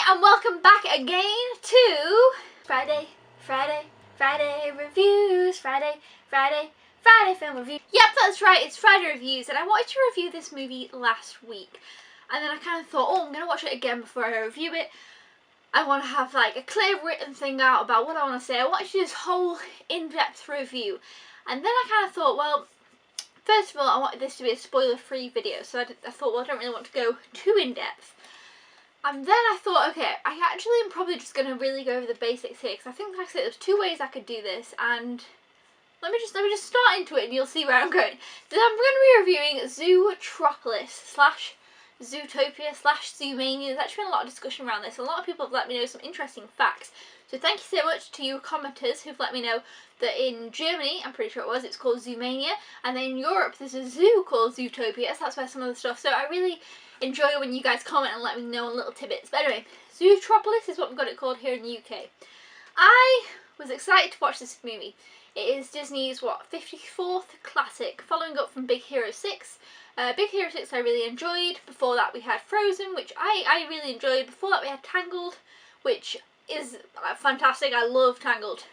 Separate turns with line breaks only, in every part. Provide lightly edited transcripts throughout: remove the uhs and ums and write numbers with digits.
and welcome back again to Friday reviews, Friday film review. Yep, that's right, it's Friday reviews, and I wanted to review this movie last week, and then I kind of thought, oh, I'm going to watch it again before I review it. I want to have like a clear written thing out about what I want to say. I want to do this whole in-depth review, and then I kind of thought, well, first of all, I wanted this to be a spoiler-free video, so I thought, well, I don't really want to go too in-depth. And then I thought, okay, I actually am probably just going to really go over the basics here, because I think, like I said, there's two ways I could do this, and let me just start into it, and you'll see where I'm going. Then I'm going to be reviewing Zootropolis / Zootopia / Zoomania. There's actually been a lot of discussion around this. A lot of people have let me know some interesting facts. So thank you so much to you commenters who've let me know that in Germany, I'm pretty sure it's called Zoomania, and then in Europe there's a zoo called Zootopia, so that's where some of the stuff. So I really enjoy when you guys comment and let me know on little tidbits. But anyway, Zootropolis is what we've got it called here in the UK. I was excited to watch this movie. It is Disney's, 54th classic, following up from Big Hero 6. Big Hero 6 I really enjoyed. Before that we had Frozen, which I really enjoyed. Before that we had Tangled, which is fantastic. I love Tangled.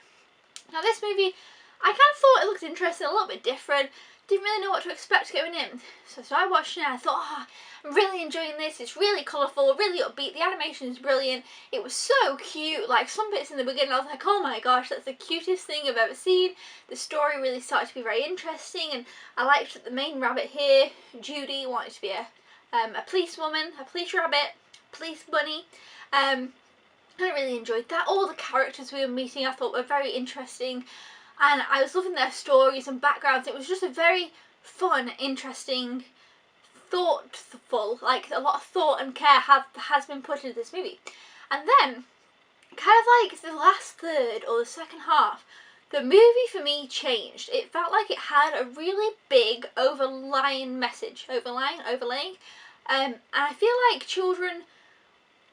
Now this movie, I kind of thought it looked interesting, a little bit different. Didn't really know what to expect going in. So I watched it and I thought, oh, I'm really enjoying this. It's really colourful, really upbeat. The animation is brilliant. It was so cute. Like some bits in the beginning I was like, oh my gosh, that's the cutest thing I've ever seen. The story really started to be very interesting, and I liked that the main rabbit here, Judy, wanted to be a policewoman, a police rabbit, police bunny. I really enjoyed that. All the characters we were meeting I thought were very interesting, and I was loving their stories and backgrounds. It was just a very fun, interesting, thoughtful, like a lot of thought and care has been put into this movie. And then, kind of like the last third or the second half, the movie for me changed. It felt like it had a really big overlaying message, overlaying, and I feel like children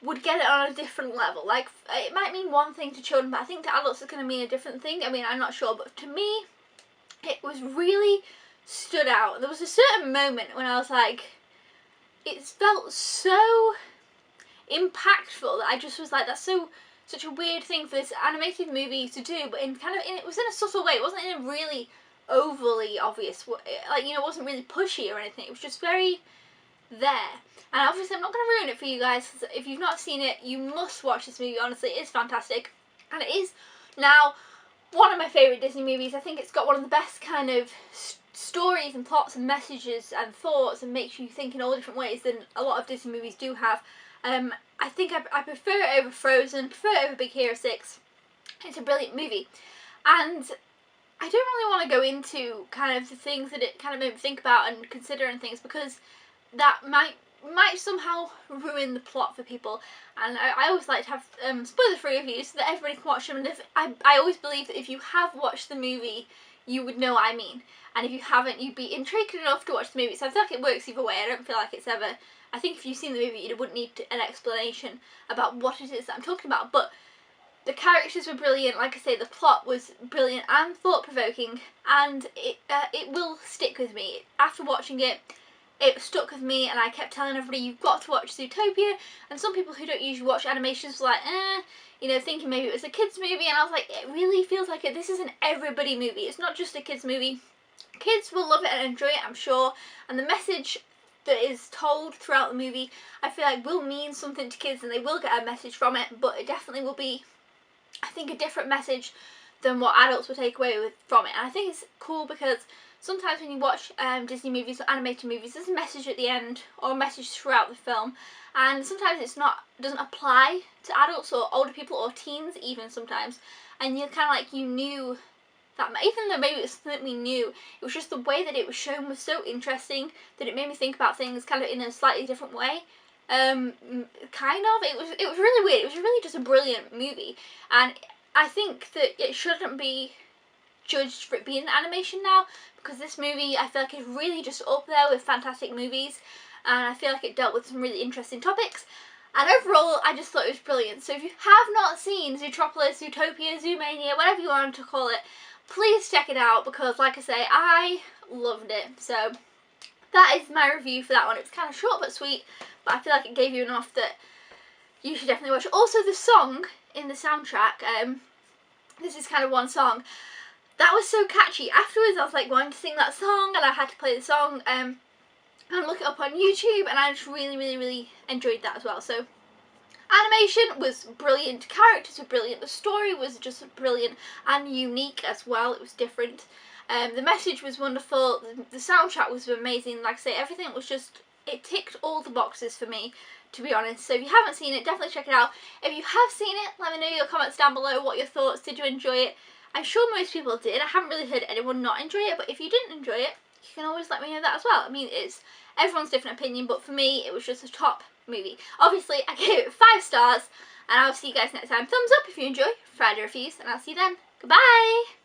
would get it on a different level. Like, it might mean one thing to children, but I think to adults it's going to mean a different thing. I mean, I'm not sure, but to me, it was really stood out. There was a certain moment when I was like, it felt so impactful that I just was like, that's such a weird thing for this animated movie to do, but it was in a subtle way. It wasn't in a really overly obvious way. Like, you know, it wasn't really pushy or anything. It was just very there. And obviously I'm not going to ruin it for you guys, because if you've not seen it, you must watch this movie. Honestly, it is fantastic, and it is now one of my favourite Disney movies. I think it's got one of the best kind of stories and plots and messages and thoughts, and makes you think in all different ways than a lot of Disney movies do have. I think I prefer it over Frozen, prefer it over Big Hero 6. It's a brilliant movie, and I don't really want to go into kind of the things that it kind of made me think about and consider and things, because that might somehow ruin the plot for people, and I always like to have spoiler-free reviews so that everybody can watch them. And I always believe that if you have watched the movie, you would know what I mean, and if you haven't, you'd be intrigued enough to watch the movie. So I feel like it works either way. I don't feel like it's ever, I think if you've seen the movie, you wouldn't need an explanation about what it is that I'm talking about. But the characters were brilliant. Like I say, the plot was brilliant and thought-provoking, and it will stick with me. After watching it, it stuck with me, and I kept telling everybody, you've got to watch Zootopia. And some people who don't usually watch animations were like, you know, thinking maybe it was a kids movie, and I was like, it really feels like it. This is an everybody movie. It's not just a kids movie. Kids will love it and enjoy it, I'm sure, and the message that is told throughout the movie, I feel like will mean something to kids, and they will get a message from it, but it definitely will be, I think, a different message than what adults will take away from it. And I think it's cool because sometimes when you watch Disney movies or animated movies, there's a message at the end or a message throughout the film, and sometimes doesn't apply to adults or older people or teens even sometimes, and you're kind of like, you knew that, even though maybe it was something we knew, it was just the way that it was shown was so interesting that it made me think about things kind of in a slightly different way. It was really weird. It was really just a brilliant movie, and I think that it shouldn't be judged for it being an animation now, because this movie I feel like is really just up there with fantastic movies, and I feel like it dealt with some really interesting topics, and overall I just thought it was brilliant. So if you have not seen Zootropolis, Zootopia, Zoomania, whatever you want to call it, please check it out, because like I say, I loved it. So that is my review for that one. It's kind of short but sweet, but I feel like it gave you enough that you should definitely watch it. Also, the song in the soundtrack, this is kind of one song, that was so catchy. Afterwards I was like wanting to sing that song, and I had to play the song and look it up on YouTube, and I just really enjoyed that as well. So animation was brilliant, characters were brilliant, the story was just brilliant and unique as well. It was different. The message was wonderful, the soundtrack was amazing. Like I say, everything was just, it ticked all the boxes for me, to be honest. So if you haven't seen it, definitely check it out. If you have seen it, let me know in your comments down below what your thoughts. Did you enjoy it? I'm sure most people did. I haven't really heard anyone not enjoy it, but if you didn't enjoy it, you can always let me know that as well. I mean, it's everyone's different opinion, but for me, it was just a top movie. Obviously, I gave it 5 stars, and I'll see you guys next time. Thumbs up if you enjoy Friday Reviews, and I'll see you then. Goodbye!